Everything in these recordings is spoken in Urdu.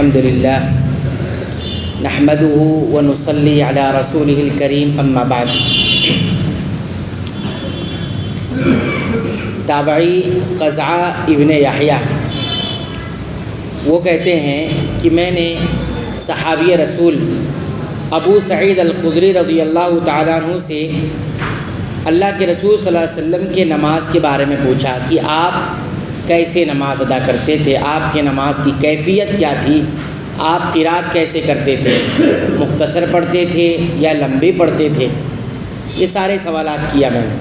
الحمد للہ نحمده ونصلی علی رسوله الکریم اما بعد۔ تابعی قزعہ ابن یحییٰ وہ کہتے ہیں کہ میں نے صحابی رسول ابو سعید الخدری رضی اللہ تعالیٰ عنہ سے اللہ کے رسول صلی اللہ علیہ وسلم کے نماز کے بارے میں پوچھا کہ آپ کیسے نماز ادا کرتے تھے، آپ کے نماز کی کیفیت کیا تھی، آپ قرات کیسے کرتے تھے، مختصر پڑھتے تھے یا لمبی پڑھتے تھے، یہ سارے سوالات کیا میں نے۔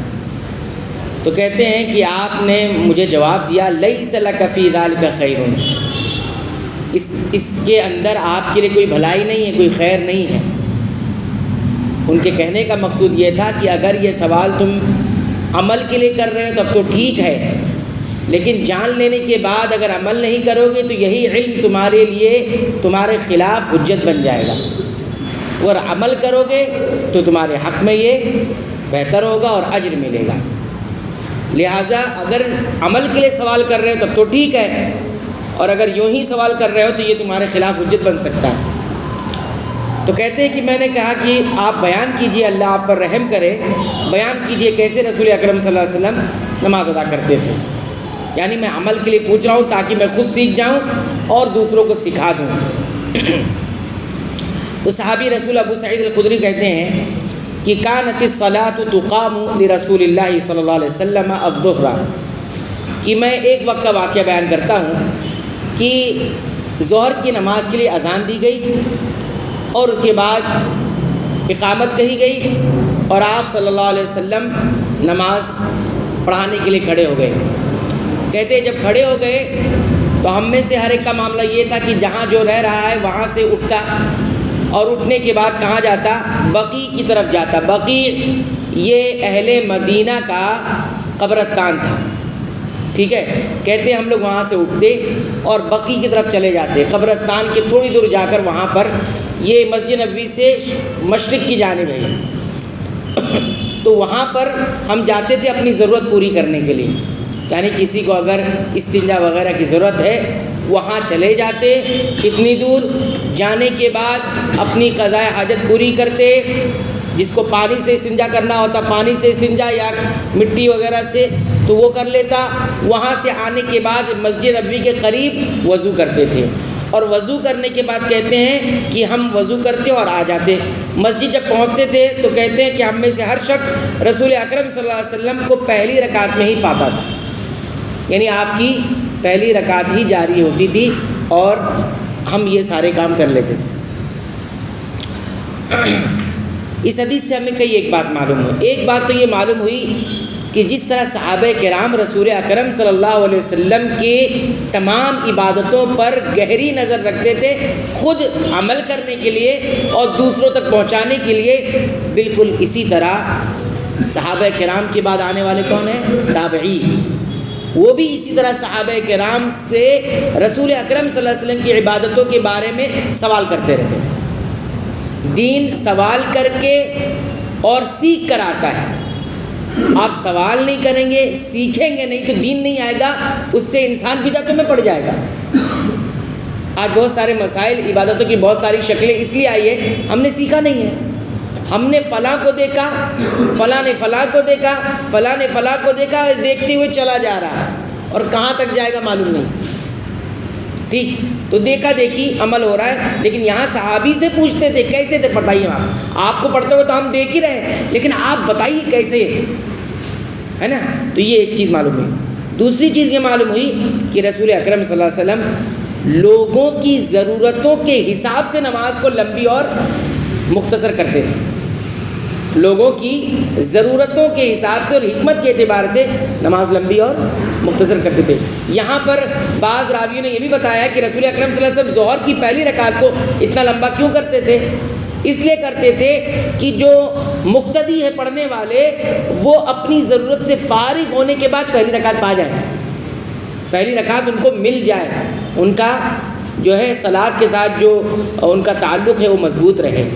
تو کہتے ہیں کہ آپ نے مجھے جواب دیا لیس لک فی ذلک خیر، اس کے اندر آپ کے لیے کوئی بھلائی نہیں ہے، کوئی خیر نہیں ہے۔ ان کے کہنے کا مقصود یہ تھا کہ اگر یہ سوال تم عمل کے لیے کر رہے ہو تب تو ٹھیک ہے، لیکن جان لینے کے بعد اگر عمل نہیں کرو گے تو یہی علم تمہارے لیے تمہارے خلاف حجت بن جائے گا، اور عمل کرو گے تو تمہارے حق میں یہ بہتر ہوگا اور اجر ملے گا۔ لہٰذا اگر عمل کے لیے سوال کر رہے ہو تب تو ٹھیک ہے، اور اگر یوں ہی سوال کر رہے ہو تو یہ تمہارے خلاف حجت بن سکتا ہے۔ تو کہتے ہیں کہ میں نے کہا کہ آپ بیان کیجئے، اللہ آپ پر رحم کرے، بیان کیجئے کیسے رسول اکرم صلی اللہ علیہ وسلم نماز ادا کرتے تھے۔ یعنی میں عمل کے لیے پوچھ رہا ہوں تاکہ میں خود سیکھ جاؤں اور دوسروں کو سکھا دوں۔ تو صحابی رسول ابو سعید الخدری کہتے ہیں کہ کانت الصلاۃ تقام لرسول اللہ صلی اللہ علیہ وسلم الظہر، کہ میں ایک وقت کا واقعہ بیان کرتا ہوں کہ ظہر کی نماز کے لیے اذان دی گئی اور اس کے بعد اقامت کہی گئی اور آپ صلی اللہ علیہ وسلم نماز پڑھانے کے لیے کھڑے ہو گئے۔ کہتے جب کھڑے ہو گئے تو ہم میں سے ہر ایک کا معاملہ یہ تھا کہ جہاں جو رہ رہا ہے وہاں سے اٹھتا اور اٹھنے کے بعد کہاں جاتا، بقیع کی طرف جاتا۔ بقیع یہ اہل مدینہ کا قبرستان تھا، ٹھیک ہے۔ کہتے ہم لوگ وہاں سے اٹھتے اور بقیع کی طرف چلے جاتے، قبرستان کے تھوڑی دور جا کر وہاں پر، یہ مسجد نبوی سے مشرق کی جانب ہے، تو وہاں پر ہم جاتے تھے اپنی ضرورت پوری کرنے کے لیے۔ یعنی کسی کو اگر استنجا وغیرہ کی ضرورت ہے وہاں چلے جاتے، اتنی دور جانے کے بعد اپنی قضائے حاجت پوری کرتے، جس کو پانی سے استنجا کرنا ہوتا پانی سے استنجا یا مٹی وغیرہ سے تو وہ کر لیتا۔ وہاں سے آنے کے بعد مسجد نبوی کے قریب وضو کرتے تھے، اور وضو کرنے کے بعد کہتے ہیں کہ ہم وضو کرتے اور آ جاتے۔ مسجد جب پہنچتے تھے تو کہتے ہیں کہ ہم میں سے ہر شخص رسول اکرم صلی اللہ علیہ وسلم کو پہلی رکعت میں ہی پاتا تھا، یعنی آپ کی پہلی رکعت ہی جاری ہوتی تھی اور ہم یہ سارے کام کر لیتے تھے۔ اس حدیث سے ہمیں کئی ایک بات معلوم ہوئی۔ ایک بات تو یہ معلوم ہوئی کہ جس طرح صحابہ کرام رسول اکرم صلی اللہ علیہ وسلم کے تمام عبادتوں پر گہری نظر رکھتے تھے، خود عمل کرنے کے لیے اور دوسروں تک پہنچانے کے لیے، بالکل اسی طرح صحابہ کرام کے بعد آنے والے کون ہیں؟ تابعی۔ وہ بھی اسی طرح صحابہ کرام سے رسول اکرم صلی اللہ علیہ وسلم کی عبادتوں کے بارے میں سوال کرتے رہتے تھے۔ دین سوال کر کے اور سیکھ کر آتا ہے۔ آپ سوال نہیں کریں گے، سیکھیں گے نہیں تو دین نہیں آئے گا، اس سے انسان بدعتوں میں پڑ جائے گا۔ آج بہت سارے مسائل، عبادتوں کی بہت ساری شکلیں اس لیے آئی ہے ہم نے سیکھا نہیں ہے۔ ہم نے فلاں کو دیکھا، فلاں نے فلاں کو دیکھا، فلاں نے فلاں کو دیکھا، دیکھتے ہوئے چلا جا رہا ہے اور کہاں تک جائے گا معلوم نہیں، ٹھیک۔ تو دیکھا دیکھی عمل ہو رہا ہے، لیکن یہاں صحابی سے پوچھتے تھے کیسے تھے بتائیے آپ کو پڑھتے ہوئے تو ہم دیکھ ہی رہے ہیں، لیکن آپ بتائیے کیسے، ہے نا۔ تو یہ ایک چیز معلوم ہوئی۔ دوسری چیز یہ معلوم ہوئی کہ رسول اکرم صلی اللہ علیہ وسلم لوگوں کی ضرورتوں کے حساب سے نماز کو لمبی اور مختصر کرتے تھے، لوگوں کی ضرورتوں کے حساب سے اور حکمت کے اعتبار سے نماز لمبی اور مختصر کرتے تھے۔ یہاں پر بعض راویوں نے یہ بھی بتایا کہ رسول اکرم صلی اللہ علیہ وسلم ظہر کی پہلی رکعت کو اتنا لمبا کیوں کرتے تھے؟ اس لیے کرتے تھے کہ جو مقتدی ہے پڑھنے والے وہ اپنی ضرورت سے فارغ ہونے کے بعد پہلی رکعت پا جائیں، پہلی رکعت ان کو مل جائے، ان کا جو ہے صلاۃ کے ساتھ جو ان کا تعلق ہے وہ مضبوط رہے۔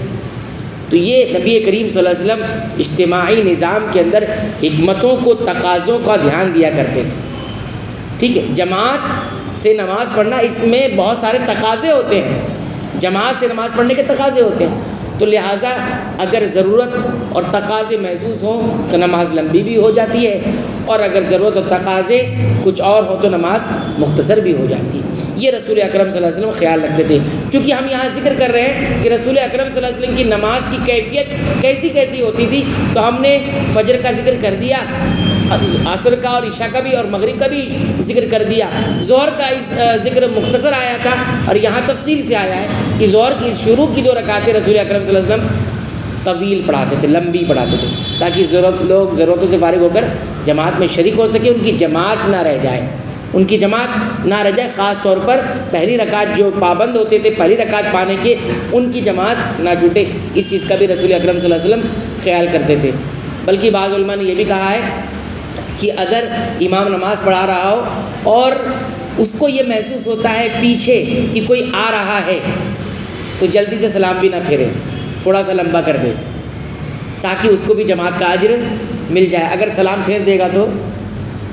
تو یہ نبی کریم صلی اللہ علیہ وسلم اجتماعی نظام کے اندر حکمتوں کو، تقاضوں کا دھیان دیا کرتے تھے، ٹھیک ہے۔ جماعت سے نماز پڑھنا، اس میں بہت سارے تقاضے ہوتے ہیں، جماعت سے نماز پڑھنے کے تقاضے ہوتے ہیں، تو لہٰذا اگر ضرورت اور تقاضے محسوس ہوں تو نماز لمبی بھی ہو جاتی ہے، اور اگر ضرورت اور تقاضے کچھ اور ہوں تو نماز مختصر بھی ہو جاتی ہے۔ یہ رسول اکرم صلی اللہ علیہ وسلم خیال رکھتے تھے۔ چونکہ ہم یہاں ذکر کر رہے ہیں کہ رسول اکرم صلی اللہ علیہ وسلم کی نماز کی کیفیت کیسی ہوتی تھی، تو ہم نے فجر کا ذکر کر دیا، عصر کا اور عشاء کا بھی اور مغرب کا بھی ذکر کر دیا، ظہر کا ذکر مختصر آیا تھا، اور یہاں تفصیل سے آیا ہے کہ ظہر کی شروع کی 2 رکعتیں رسول اکرم صلی اللہ علیہ وسلم طویل پڑھاتے تھے، لمبی پڑھاتے تھے، تاکہ لوگ ضرورتوں سے فارغ ہو کر جماعت میں شریک ہو سکے، ان کی جماعت نہ رہ جائے، خاص طور پر پہلی رکعت جو پابند ہوتے تھے پہلی رکعت پانے کے، ان کی جماعت نہ چھوٹے، اس چیز کا بھی رسول اکرم صلی اللہ علیہ وسلم خیال کرتے تھے۔ بلکہ بعض علماء نے یہ بھی کہا ہے کہ اگر امام نماز پڑھا رہا ہو اور اس کو یہ محسوس ہوتا ہے پیچھے کہ کوئی آ رہا ہے، تو جلدی سے سلام بھی نہ پھیرے، تھوڑا سا لمبا کر دے تاکہ اس کو بھی جماعت کا اجر مل جائے۔ اگر سلام پھیر دے گا تو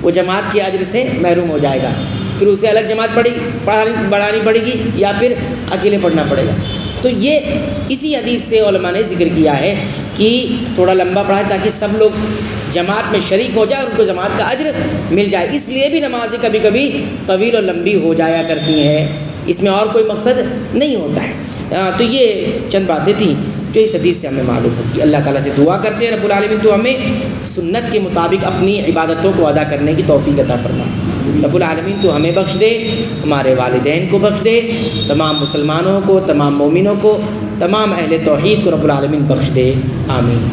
وہ جماعت کے اجر سے محروم ہو جائے گا، پھر اسے الگ جماعت بڑھانی پڑے گی یا پھر اکیلے پڑھنا پڑے گا۔ تو یہ اسی حدیث سے علماء نے ذکر کیا ہے کہ تھوڑا لمبا پڑھائے تاکہ سب لوگ جماعت میں شریک ہو جائے اور ان کو جماعت کا اجر مل جائے۔ اس لیے بھی نمازیں کبھی کبھی طویل اور لمبی ہو جایا کرتی ہیں، اس میں اور کوئی مقصد نہیں ہوتا ہے۔ تو یہ چند باتیں تھیں جو اس حدیث سے ہمیں معلوم ہوتی ہے۔ اللہ تعالیٰ سے دعا کرتے ہیں رب العالمین تو ہمیں سنت کے مطابق اپنی عبادتوں کو ادا کرنے کی توفیق عطا فرمائے۔ رب العالمین تو ہمیں بخش دے، ہمارے والدین کو بخش دے، تمام مسلمانوں کو، تمام مومنوں کو، تمام اہل توحید کو رب العالمین بخش دے، آمین۔